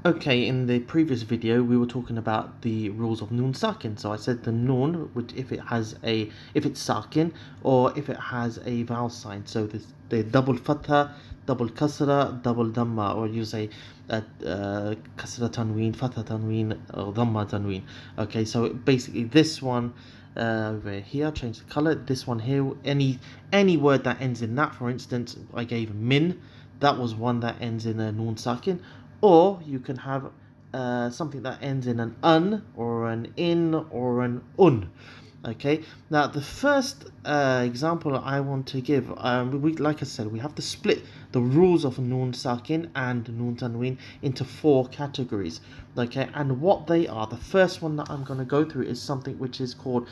Okay, in the previous video we were talking about the rules of noon sakin. So I said the noon, which if it's sakin or if it has a vowel sign. So the double fatha, double kasra, double dhamma, or you say kasra tanween, fatha tanween, or dhamma tanween. Okay, so basically this one over here, change the color. This one here, any word that ends in that, for instance, I gave min. That was one that ends in a noon sakin. Or you can have something that ends in an un or an in or an un. Okay, now the first example I want to give, like I said, we have to split the rules of noon sakin and noon tanween into four categories. Okay, and what they are, the first one that I'm going to go through is something which is called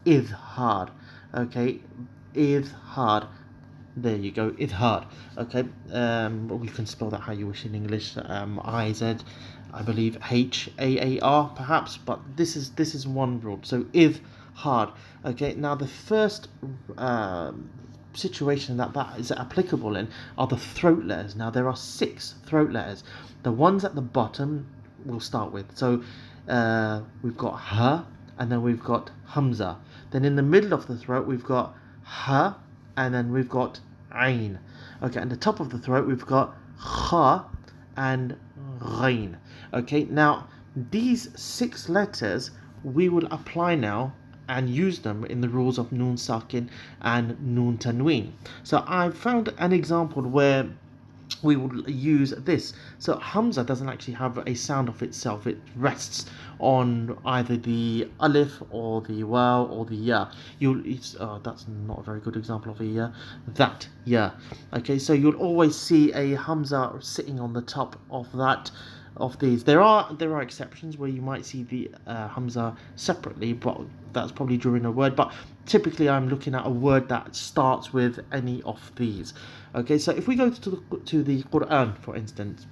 Idzhaar. Okay, Idzhaar. There you go, Idzhaar. Okay, we can spell that how you wish in English. I-Z, I believe H-A-A-R perhaps, but this is one rule. So Idzhaar. Okay, now the first situation that is applicable in are the throat letters. Now there are 6 throat letters. The ones at the bottom we'll start with. So we've got ha, and then we've got hamza. Then in the middle of the throat we've got ha, and then we've got ain. Okay, and the top of the throat we've got kha and ghain. Okay, now these 6 letters we will apply now and use them in the rules of noon sakin and noon tanween. So I found an example where we will use this. So Hamza doesn't actually have a sound of itself. It rests on either the alif or the waw or the ya. That's not a very good example of a ya. That ya. Okay, so you'll always see a Hamza sitting on the top of that. Of these, there are exceptions where you might see the Hamza separately, but that's probably during a word. But typically, I'm looking at a word that starts with any of these. Okay, so if we go to the Quran, for instance,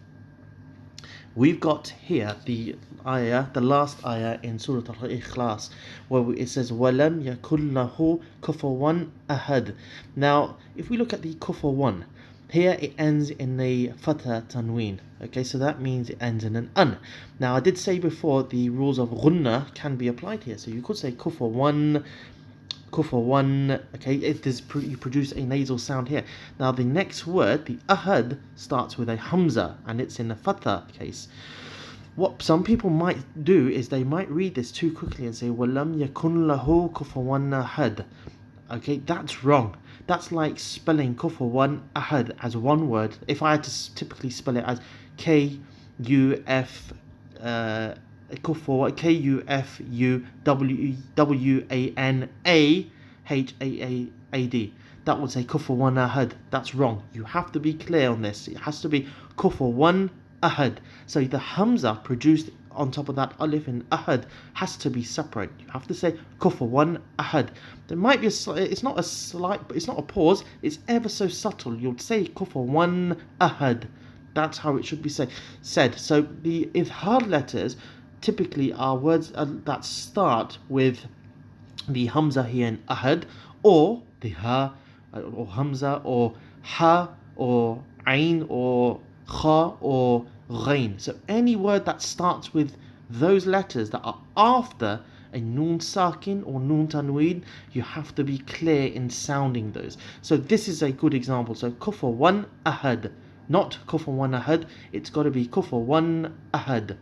we've got here the ayah, the last ayah in Surah Al-Ikhlas, where it says وَلَمْ يَكُنْ لَهُ كُفُوًا أَحَدٌ. Now, if we look at the kufuwan, here it ends in a fatha tanween. Okay, so that means it ends in an un. Now I did say before the rules of ghunna can be applied here. So you could say kufuwan, kufuwan. Okay, you produce a nasal sound here. Now the next word, the ahad, starts with a hamza and it's in a fatha case. What some people might do is they might read this too quickly and say وَلَمْ يَكُنْ لَهُ كُفُوًا أَحَدٌ. Okay, that's wrong. That's like spelling kufuwan ahad as one word. If I had to typically spell it as K-U-F K-U-F-U-W-A-N-A-H-A-A-A-D, that would say kufuwan ahad. That's wrong. You have to be clear on this. It has to be kufuwan ahad. So the hamza produced on top of that alif in ahad has to be separate. You have to say kufuwan ahad. There might be it's not a slight, but it's not a pause. It's ever so subtle. You'll say kufuwan ahad. That's how it should be said. So the idhar letters typically are words that start with the hamza here in ahad, or the ha, or hamza, or ha, or ain, or kha, or ghain. So any word that starts with those letters that are after a noon sakin or noon tanween, you have to be clear in sounding those. So this is a good example. So kufuwan ahad, not kufuwan ahad. It's got to be kufuwan ahad.